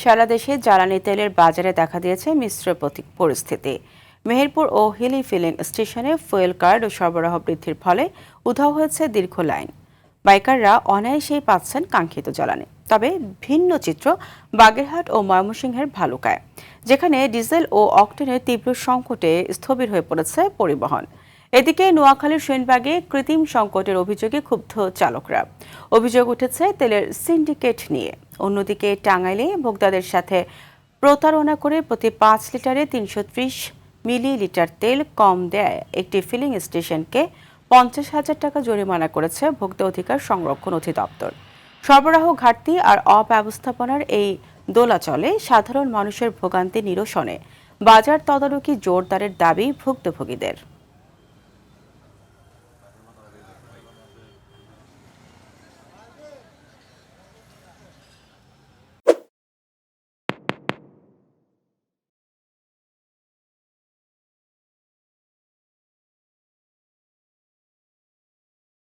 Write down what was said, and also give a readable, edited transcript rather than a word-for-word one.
সারা দেশে জ্বালানি তেলের বাজারে দেখা দিয়েছে মিশ্র পরিস্থিতি। মেহেরপুর ও হিলি ফিলিং স্টেশনে ফুয়েল কার্ড ও সরবরাহ বৃদ্ধির ফলে উধাও হয়েছে দীর্ঘ লাইন। বাইকাররা অনায়াসেই পাচ্ছেন কাঙ্ক্ষিত জ্বালানি। তবে ভিন্ন চিত্র বাগেরহাট ও ময়মনসিংহের ভালুকায়, যেখানে ডিজেল ও অকটেনের তীব্র সংকটে স্থবির হয়ে পড়েছে পরিবহন। এদিকে নোয়াখালীর সেনবাগে কৃত্রিম সংকটের অভিযোগে ক্ষুব্ধ চালকরা। অভিযোগ উঠেছে তেলের সিন্ডিকেট নিয়ে। অন্যদিকে টাঙ্গাইলে ভোক্তাদের সাথে প্রতারণা করে প্রতি ৫ লিটারে ৩৩০ মিলিলিটার তেল কম দেয় একটি ফিলিং স্টেশনকে ৫০,০০০ টাকা জরিমানা করেছে ভোক্তা অধিকার সংরক্ষণ অধিদপ্তর। সরবরাহ ঘাটতি আর অব্যবস্থাপনার এই দোলাচলে সাধারণ মানুষের ভোগান্তি নিরসনে বাজার তদারকি জোরদারের দাবি ভুক্তভোগীদের।